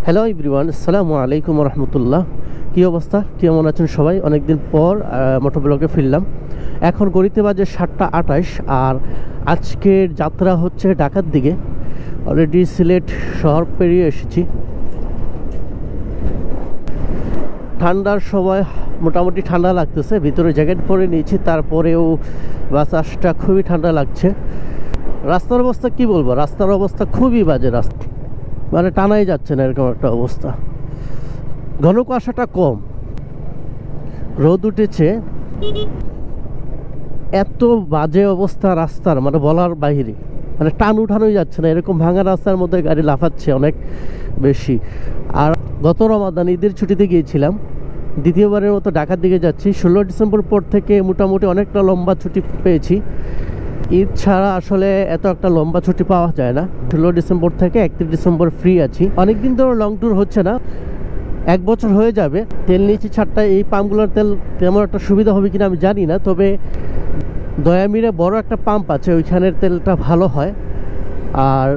Hello everyone, আসসালামু আলাইকুম রহমতুল্লাহ। কী অবস্থা, কেমন আছেন সবাই? অনেকদিন পর মোটর ব্লগে ফিরলাম। এখন গড়িতে বাজে 7:28 আর আজকের যাত্রা হচ্ছে ঢাকার দিকে। অলরেডি সিলেট শহর পেরিয়ে এসেছি। ঠান্ডার সময় মোটামুটি ঠান্ডা লাগতেছে, ভিতরে জ্যাকেট পরে নিয়েছি, তারপরেও বাতাসটা খুবই ঠান্ডা লাগছে। রাস্তার অবস্থা কি বলবো, রাস্তার অবস্থা খুবই বাজে। রাস্তা মানে টানাই যাচ্ছে না, এরকম একটা অবস্থা। ঘন কুয়াশাটা কম, রোদ উঠেছে, এত বাজে অবস্থা রাস্তার মানে বলার বাইরে। মানে টান উঠানোই যাচ্ছে না, এরকম ভাঙা রাস্তার মধ্যে গাড়ি লাফাচ্ছে অনেক বেশি। আর গত রমাদান ঈদের ছুটিতে গিয়েছিলাম, দ্বিতীয়বারের মতো ঢাকার দিকে যাচ্ছি। 16 ডিসেম্বর পর থেকে মোটামুটি অনেকটা লম্বা ছুটি পেয়েছি। ঈদ ছাড়া আসলে এত একটা লম্বা ছুটি পাওয়া যায় না। 16 ডিসেম্বর থেকে 31 ডিসেম্বর ফ্রি আছি। অনেকদিন ধরে লং ট্যুর হচ্ছে না, 1 বছর হয়ে যাবে। তেল নিয়েছি 4টা। এই পাম্পগুলোর তেল তেমন একটা সুবিধা হবে কিনা আমি জানি না, তবে দয়ামিরে বড় একটা পাম্প আছে, ওইখানের তেলটা ভালো হয়। আর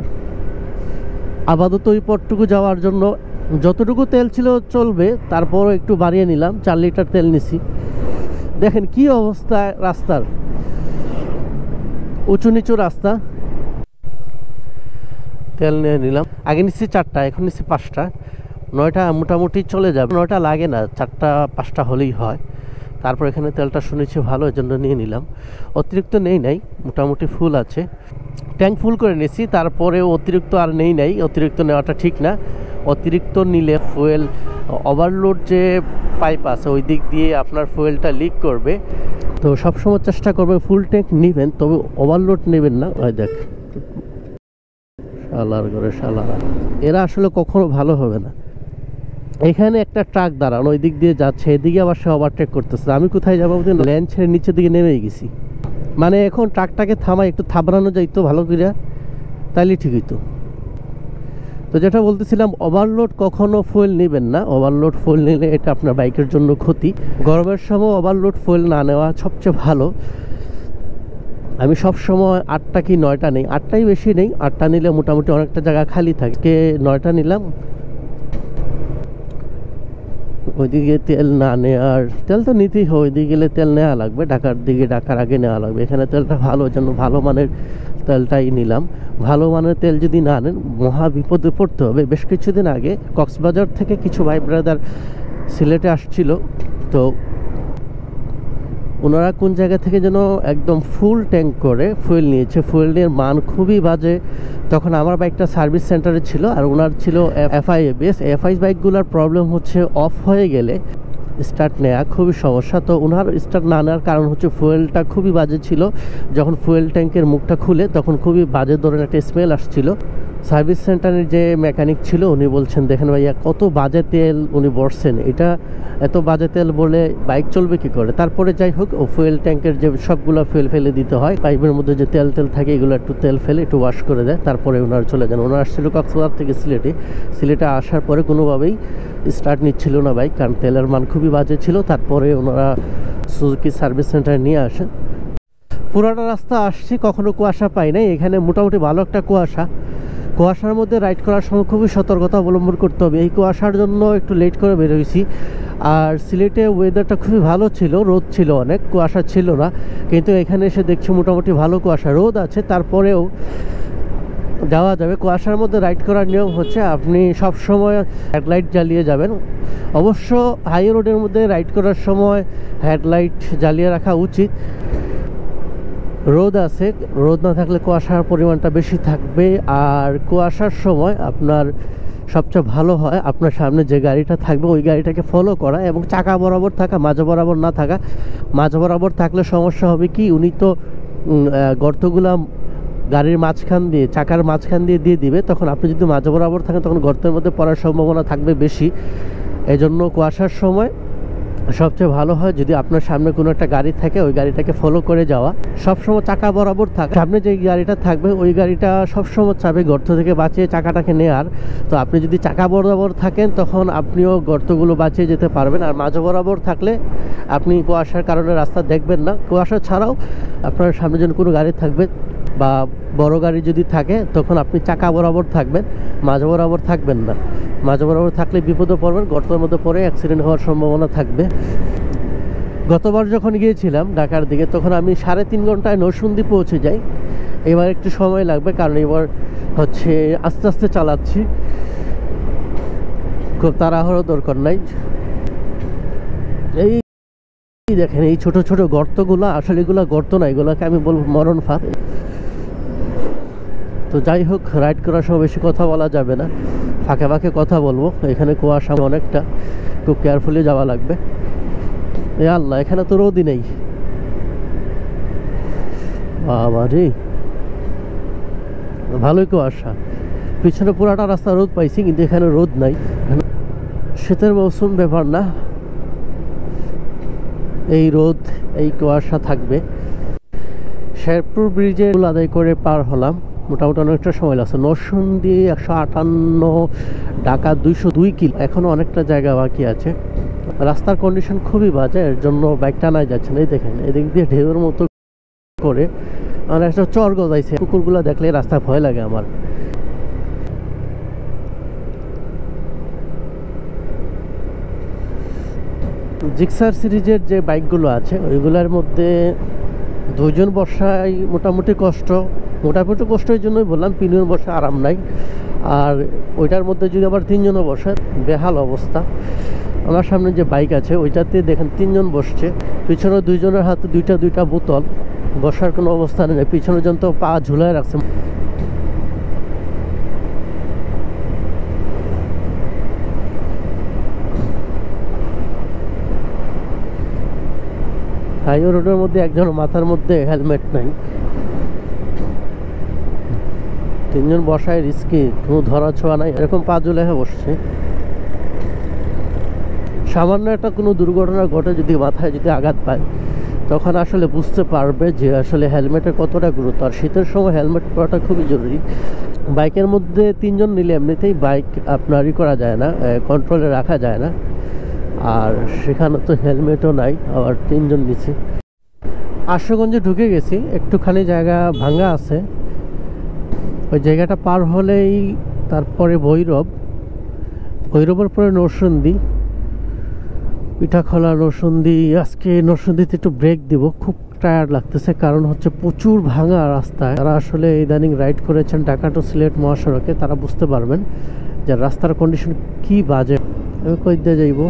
আপাতত ওই পথটুকু যাওয়ার জন্য যতটুকু তেল ছিল চলবে, তারপরও একটু বাড়িয়ে নিলাম, 4 লিটার তেল নিছি। দেখেন কি অবস্থা রাস্তার, উঁচু নিচু রাস্তা। তেল নিয়ে নিলাম, আগে নিচ্ছি 4টা, এখন নিচ্ছি 5টা। 9টা মোটামুটি চলে যাবে, 9টা লাগে না, 4টা 5টা হলেই হয়। তারপর এখানে তেলটা শুনেছি ভালো, এর জন্য নিয়ে নিলাম। অতিরিক্ত নেই নাই, মোটামুটি ফুল আছে। ট্যাঙ্ক ফুল করে নিয়েছি, তারপরে অতিরিক্ত আর নেই নাই। অতিরিক্ত নেওয়াটা ঠিক না, অতিরিক্ত নিলে ফুয়েল ওভারলোড যে পাইপ আছে ওই দিক দিয়ে আপনার ফুয়েলটা লিক করবে। তো সবসময় চেষ্টা করবেন ফুল ট্যাঙ্ক নেবেন, তবে ওভারলোড নেবেন না। ওই দেখ শালার করে শালারা, এরা আসলে কখনো ভালো হবে না। এখানে একটা ট্রাক দাঁড়ানো, ওই দিক দিয়ে যাচ্ছে, এদিকে আবার সে ওভারটেক করতেছে। আমি কোথায় যাবো, লেন ছেড়ে নিচের দিকে নেমে গেছি। মানে এখন ট্রাকটাকে থামাই, একটু থাবড়ানো যাইতো ভালো করে, তাইলে ঠিক হইতো। তো যেটা বলতেছিলাম, ওভারলোড কখনো ফুয়েল নেবেন না। ওভারলোড ফুয়েল নিলে এটা আপনার বাইকের জন্য ক্ষতি। গরমের সময় ওভারলোড ফুয়েল না নেওয়া সবচেয়ে ভালো। আমি সব সময় 8টা কি 9টা নেই, 8টাই বেশি নেই। 8টা নিলে মোটামুটি অনেকটা জায়গা খালি থাকে। 9টা নিলাম। ওইদিকে তেল না নেওয়ার, তেল তো নিতেই হয়, ওইদিকে গেলে তেল নেওয়া লাগবে, ঢাকার দিকে ঢাকার আগে নেওয়া লাগবে। এখানে তেলটা ভালো, জন্য ভালো মানের তেলটাই নিলাম। ভালো মানের তেল যদি না নেন মহা বিপদে পড়তে হবে। বেশ কিছুদিন আগে কক্সবাজার থেকে কিছু ভাই ব্রাদার সিলেটে আসছিল, তো ওনারা কোন জায়গা থেকে যেন একদম ফুল ট্যাঙ্ক করে ফুয়েল নিয়েছে। ফুয়েলের মান খুবই বাজে। তখন আমার বাইকটা সার্ভিস সেন্টারে ছিল, আর ওনার ছিল এফআই এবিএস। এফআই বাইকগুলোর প্রবলেম হচ্ছে অফ হয়ে গেলে স্টার্ট নেওয়া খুবই সমস্যা। তো ওনার স্টার্ট না নেওয়ার কারণ হচ্ছে ফুয়েলটা খুবই বাজে ছিল। যখন ফুয়েল ট্যাঙ্কের মুখটা খুলে তখন খুবই বাজে ধরনের একটা স্মেল আসছিল। সার্ভিস সেন্টারের যে মেকানিক ছিল উনি বলছেন, দেখেন ভাইয়া কত বাজে তেল উনি বলছেন, এটা এত বাজে তেল বলে বাইক চলবে কি করে। তারপরে যাই হোক, ও ফুয়েল ট্যাঙ্কের যে সবগুলো ফুয়েল ফেলে দিতে হয়, পাইপের মধ্যে যে তেল থাকে এগুলো একটু তেল ফেলে একটু ওয়াশ করে দেয়, তারপরে ওনারা চলে যান। ওনারা আসছিল কক্সবাজার থেকে সিলেটে আসার পরে কোনোভাবেই স্টার্ট নিচ্ছিল না বাইক, কারণ তেলের মান খুবই বাজে ছিল। তারপরে ওনারা সুজুকি সার্ভিস সেন্টারে নিয়ে আসেন। পুরাটা রাস্তা আসছি, কখনো কুয়াশা পাই নাই। এখানে মোটামুটি ভালো একটা কুয়াশার মধ্যে রাইড করার সময় খুবই সতর্কতা অবলম্বন করতে হবে। এই কুয়াশার জন্য একটু লেট করে বের হয়েছি। আর সিলেটে ওয়েদারটা খুবই ভালো ছিল, রোদ ছিল অনেক, কুয়াশা ছিল না। কিন্তু এখানে এসে দেখছি মোটামুটি ভালো কুয়াশা, রোদ আছে, তারপরেও যাওয়া যাবে। কুয়াশার মধ্যে রাইড করার নিয়ম হচ্ছে আপনি সব সময় হেডলাইট জ্বালিয়ে যাবেন। অবশ্য হাই রোডের মধ্যে রাইড করার সময় হেডলাইট জ্বালিয়ে রাখা উচিত। রোদ আছে, রোদ না থাকলে কুয়াশার পরিমাণটা বেশি থাকবে। আর কুয়াশার সময় আপনার সবচেয়ে ভালো হয় আপনার সামনে যে গাড়িটা থাকবে ওই গাড়িটাকে ফলো করা, এবং চাকা বরাবর থাকা, মাঝ বরাবর না থাকা। মাঝ বরাবর থাকলে সমস্যা হবে কি, উনি তো গর্তগুলা গাড়ির মাঝখান দিয়ে, চাকার মাঝখান দিয়ে দিবে। তখন আপনি যদি মাঝ বরাবর থাকেন তখন গর্তের মধ্যে পড়ার সম্ভাবনা থাকবে বেশি। এজন্য কুয়াশার সময় সবচেয়ে ভালো হয় যদি আপনার সামনে কোনো একটা গাড়ি থাকে ওই গাড়িটাকে ফলো করে যাওয়া। সবসময় চাকা বরাবর থাকা, সামনে যে গাড়িটা থাকবে ওই গাড়িটা সবসময় চাবে গর্ত থেকে বাঁচিয়ে চাকাটাকে নেয়ার। তো আপনি যদি চাকা বরাবর থাকেন তখন আপনিও গর্তগুলো বাঁচিয়ে যেতে পারবেন। আর মাঝ বরাবর থাকলে আপনি কুয়াশার কারণে রাস্তা দেখবেন না। কুয়াশা ছাড়াও আপনার সামনে যেন কোনো গাড়ি থাকবে বা বড় গাড়ি যদি থাকে তখন আপনি চাকা বরাবর থাকবেন, মাঝ বরাবর থাকবেন না। মাঝে বরাবর থাকলে বিপদে পড়বেন, গর্তের মধ্যে পড়ে অ্যাক্সিডেন্ট হওয়ার সম্ভাবনা থাকবে। গতবার যখন গিয়েছিলাম ঢাকার দিকে তখন আমি 3.5 ঘন্টায় নরসিংদী পৌঁছে যাই। এবার একটু সময় লাগবে, কারণ এবার হচ্ছে আস্তে আস্তে চালাচ্ছি, খুব তাড়াহুড়ো দরকার নাই। এই দেখেন এই ছোট ছোট গর্তগুলো, আসলে এগুলো গর্ত না, এগুলোকে আমি বলবো মরণ ফাঁদ। তো যাই হোক, রাইড করার সময় বেশি কথা বলা যাবে না, ফাঁকে ফাঁকে কথা বলবো। এখানে কুয়াশা অনেকটা, খুব কেয়ারফুলি যাওয়া লাগবে। এ আল্লাহ, এখানে তো রোদই নেই বাবা রে, ভালোই কুয়াশা। পিছনে পুরাটা রাস্তা রোদ পাইছি, কিন্তু এখানে রোদ নাই। শীতের মৌসুম ব্যাপার না, এই রোদ এই কুয়াশা থাকবে। শেরপুর ব্রিজে আদায় করে পার হলাম, মোটামুটি অনেকটা সময় লাগছে। নরসিংদী 158, ঢাকা 202 কিলো, এখনও অনেকটা জায়গা বাকি আছে। রাস্তার কন্ডিশন খুবই বাজে, এর জন্য বাইক টানাই যাচ্ছে না। এই দেখেন এদিক দিয়ে ঢেউয়ের মতো করে আমার একটা চর গজাইছে। কুকুরগুলো দেখলে রাস্তা ভয় লাগে আমার। জিক্সার সিরিজের যে বাইকগুলো আছে ওইগুলোর মধ্যে 2 জন বসাই মোটামুটি কষ্ট। মোটামুটি কষ্ট এই জন্যই বললাম, 3 জন বসা আরাম নাই। আর ওইটার মধ্যে যদি আবার 3 জনও বসে, বেহাল অবস্থা। আমার সামনে যে বাইক আছে ওইটাতে দেখেন 3 জন বসছে, পিছনে 2 জনের হাতে দুইটা বোতল, বসার কোনো অবস্থা নেই। পিছনের জন তো পা ঝুলায় রাখছে। হাইওয়ে রোডের মধ্যে একজন মাথার মধ্যে হেলমেট নাই, 3 জন বসায় রিস্কি, কোনো ধরা ছোঁয়া নাই, এরকম পা ঝুলায় বসছে। সামান্য একটা কোনো দুর্ঘটনা ঘটে যদি মাথায় যদি আঘাত পায়, তখন আসলে বুঝতে পারবে যে আসলে হেলমেটের কতটা গুরুত্ব। আর শীতের সময় হেলমেট পরাটা খুবই জরুরি। বাইকের মধ্যে 3 জন নিলে এমনিতেই বাইক আপনারই করা যায় না, কন্ট্রোলে রাখা যায় না। আর সেখানে তো হেলমেটও নাই, আবার 3 জন নিচে। আশুগঞ্জে ঢুকে গেছি, একটুখানি জায়গা ভাঙা আছে। ওই জায়গাটা পার হলেই তারপরে ভৈরবের পরে নরসিংদী, পিঠাখোলা, নরসিংদী। আজকে নরসিংদীতে একটু ব্রেক দিব, খুব টায়ার্ড লাগতেছে, কারণ হচ্ছে প্রচুর ভাঙা রাস্তায়। যারা আসলে ইদানিং রাইড করেছেন ঢাকা টু সিলেট মহাসড়কে, তারা বুঝতে পারবেন যে রাস্তার কন্ডিশন কি বাজে। আমি কই দিয়ে যাইব,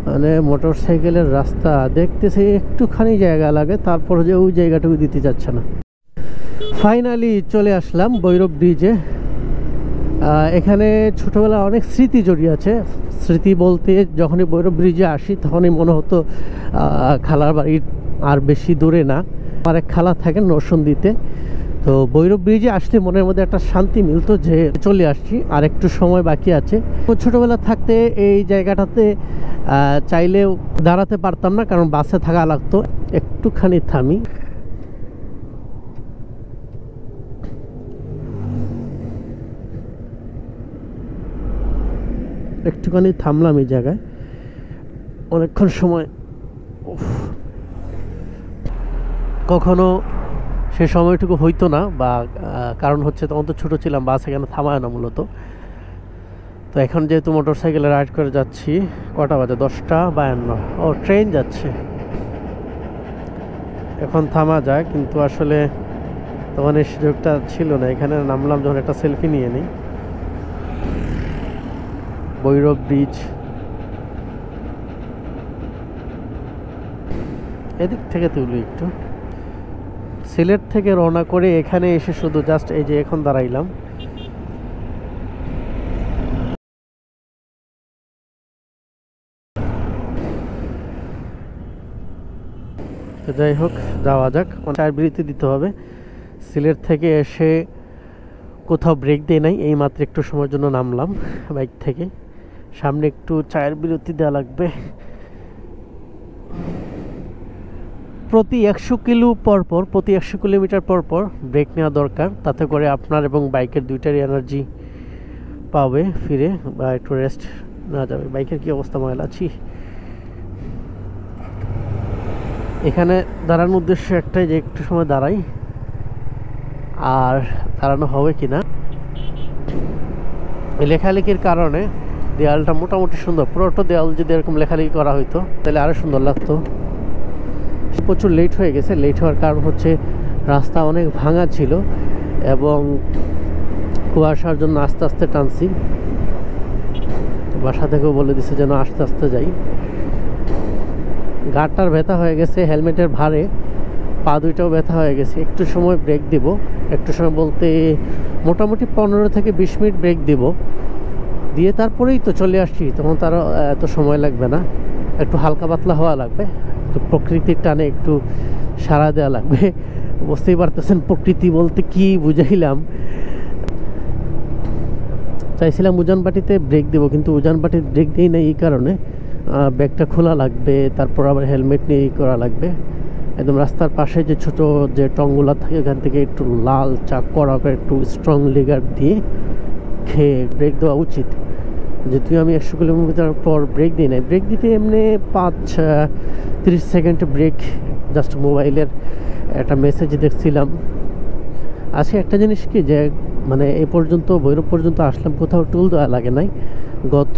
মানে মোটর সাইকেলের রাস্তা দেখতেছি একটুখানি জায়গা লাগে, তারপর যে ওই জায়গাটুকু দিতে যাচ্ছে না। ফাইনালি চলে আসলাম ভৈরব ব্রিজে। এখানে ছোটবেলা অনেক স্মৃতি জড়িয়ে আছে। স্মৃতি বলতে যখনই ভৈরব ব্রিজে আসি তখনই মনে হতো খালার বাড়ির আর বেশি দূরে না। আমার এক খালা থাকেন নরসিংদীতে, তো ভৈরব ব্রিজে আসলে মনের মধ্যে একটা শান্তি মিলতো যে চলে আসছি, আর একটু সময় বাকি আছে। ছোটবেলা থাকতে এই জায়গাটাতে চাইলেও দাঁড়াতে পারতাম না, কারণ বাসে থাকা লাগতো। একটুখানি থামি, একটুখানি থামলাম এই জায়গায়, অনেকক্ষণ সময়। কখনো সে সময়টুকু হইতো না, বা কারণ হচ্ছে তখন তো ছোটো ছিলাম, বাস এখানে থামায় না মূলত। তো এখন যেহেতু মোটর সাইকেলে রাইড করে যাচ্ছি, কটা বাজে 10:52। ও, ট্রেন যাচ্ছে, এখন থামা যায়, কিন্তু আসলে তখন এই সুযোগটা ছিল না। এখানে নামলাম যখন, একটা সেলফি নিয়ে নিই। ভৈরব ব্রিজ এদিক থেকে তুলি একটু। সিলেট থেকে রওনা করে এখানে এসে শুধু জাস্ট এই যে এখন দাঁড়াইলাম। যাই হোক, যাওয়া যাক। চায়ের বিরতি দিতে হবে। সিলেট থেকে এসে কোথাও ব্রেক দিয়ে নাই, এই মাত্র একটু সময়ের জন্য নামলাম বাইক থেকে। সামনে একটু চায়ের বিরতি দেওয়া লাগবে। প্রতি 100 কিলোমিটার পর পর ব্রেক নেওয়া দরকার, তাতে করে আপনার এবং বাইকের দুইটারই এনার্জি পাবে ফিরে, বা একটু রেস্ট নেওয়া যাবে। বাইকের কি অবস্থা, ময়লা আছি। এখানে দাঁড়ানোর উদ্দেশ্য একটাই, যে একটু সময় দাঁড়াই, আর দাঁড়ানো হবে কিনা। এই লেখালেখির কারণে দেয়ালটা মোটামুটি সুন্দর। পুরোটা দেয়াল যদি এরকম লেখালেখি করা হইতো তাহলে আরও সুন্দর লাগতো। প্রচুর লেট হয়ে গেছে। লেট হওয়ার কারণ হচ্ছে রাস্তা অনেক ভাঙা ছিল এবং কুয়াশার জন্য আস্তে আস্তে টানছি। বাসা থেকেও বলে দিছে যেন আস্তে আস্তে যাই। গাড়টার ব্যথা হয়ে গেছে, হেলমেটের ভারে পা দুইটাও ব্যথা হয়ে গেছে। একটু সময় ব্রেক দিব, একটু সময় বলতে মোটামুটি 15 থেকে 20 মিনিট ব্রেক দিব, দিয়ে তারপরেই তো চলে আসছি। তখন তার এত সময় লাগবে না, একটু হালকা পাতলা হওয়া লাগবে, একটু প্রকৃতির টানে একটু সাড়া দেওয়া লাগবে। বুঝতেই পারতেছেন প্রকৃতি বলতে কি বুঝাইলাম। চাইছিলাম উজানবাটিতে ব্রেক দেব, কিন্তু উজানবাটিতে ব্রেক দিই না। এই কারণে ব্যাগটা খোলা লাগবে, তারপর আবার হেলমেট নিয়ে করা লাগবে। একদম রাস্তার পাশে যে ছোট যে টংগুলা থাকে এখান থেকে একটু লাল চা করা করে একটু স্ট্রং লিগার দিয়ে খেয়ে ব্রেক দেওয়া উচিত। যেহেতু আমি 100 কিলোমিটার পর ব্রেক দিই নাই, ব্রেক দিতে এমনি 5-30 সেকেন্ড ব্রেক। জাস্ট মোবাইলের একটা মেসেজ দেখছিলাম। আজকে একটা জিনিস কি যে মানে এ পর্যন্ত ভৈরব পর্যন্ত আসলাম, কোথাও টুল দেওয়া লাগে নাই। গত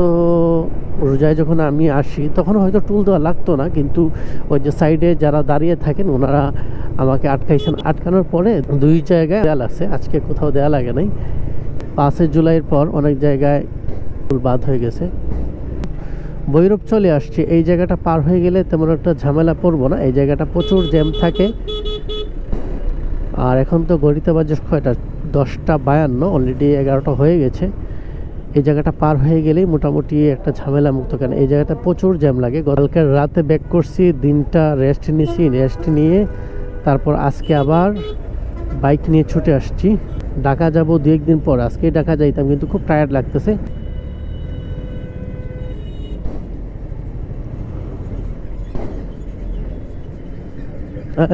রোজায় যখন আমি আসি তখন হয়তো টুল দেওয়া লাগতো না, কিন্তু ওই যে সাইডে যারা দাঁড়িয়ে থাকেন ওনারা আমাকে আটকাইছেন। আটকানোর পরে 2 জায়গায় দেওয়া লাগছে, আজকে কোথাও দেওয়া লাগে নাই। 5 জুলাইয়ের পর অনেক জায়গায় টুল বাদ হয়ে গেছে। ভৈরব চলে আসছি, এই জায়গাটা পার হয়ে গেলে তেমন একটা ঝামেলা পড়বো না। এই জায়গাটা প্রচুর জ্যাম থাকে। আর এখন তো গড়িতে বাজে কয়টা, 10:52, অলরেডি 11টা হয়ে গেছে। এই জায়গাটা পার হয়ে গেলেই মোটামুটি একটা ঝামেলা মুক্ত। কেন এই জায়গাটা প্রচুর জ্যাম লাগে। কালকে রাতে ব্যাক করছি, দিনটা রেস্ট নিয়েছি, রেস্ট নিয়ে তারপর আজকে আবার বাইক নিয়ে ছুটে আসছি। ঢাকা যাবো 2-1 দিন পর। আজকেই ঢাকা যাইতাম কিন্তু খুব টায়ার্ড লাগতেছে।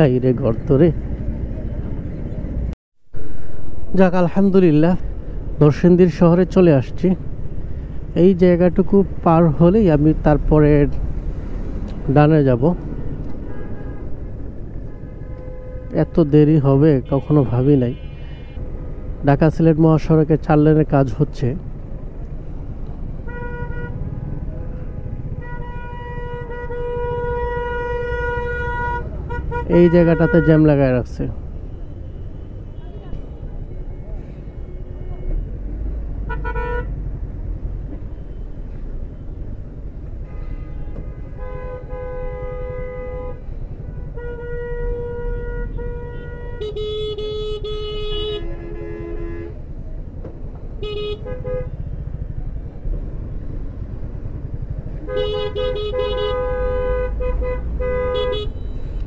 এই রে গর্ত রে। যাক আলহামদুলিল্লাহ নরসিংদীর শহরে চলে আসছি। এই জায়গাটুকু পার হলেই আমি তারপরে ডানে যাব। এত দেরি হবে কখনো ভাবি নাই। ঢাকা সিলেট মহাসড়কে 4 লেনের কাজ হচ্ছে। এই জায়গাটাতে জ্যাম লাগায় রাখছে।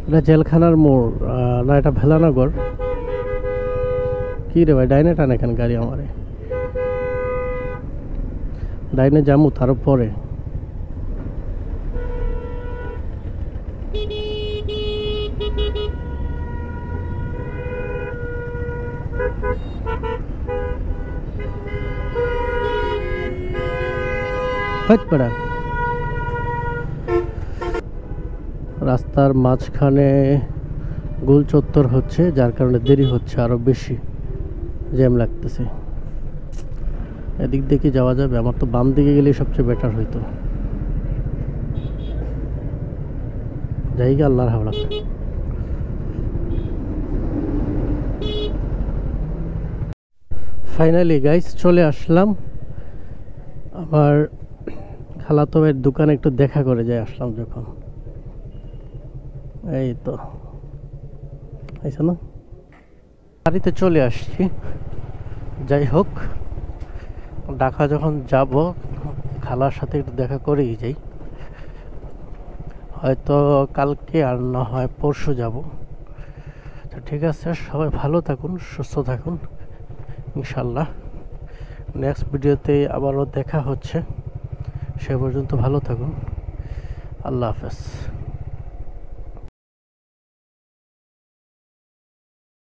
এটা জেলখানার মোড় না, এটা ভেলানগর। কি রে ভাই, ডাইনে টান এখানে গাড়ি আমারে। ডাইনে যামু তার পরে। রাস্তার মাঝখানে গোল চত্বর হচ্ছে, যার কারণে দেরি হচ্ছে, আরো বেশি জ্যাম লাগতেছে। এদিক দিয়ে যাওয়া যাবে? আমার তো বাম দিকে গেলে সবচেয়ে বেটার হইতো। যাই গে আল্লাহর হাওলা। ফাইনালি গাইস চলে আসলাম। আমার খালাতো ভাইয়ের দোকানে একটু দেখা করে যাই আসলাম যখন। এই তো আইসা না, বাড়িতে চলে আসছি। যাই হোক, ঢাকা যখন যাব খালার সাথে একটু দেখা করেই যাই। হয়তো কালকে আর না হয় পরশু যাব। তো ঠিক আছে, সবাই ভালো থাকুন, সুস্থ থাকুন। ইনশাল্লাহ নেক্সট ভিডিওতে আবারও দেখা হচ্ছে। সে পর্যন্ত ভালো থাকুন। আল্লাহ হাফেজ।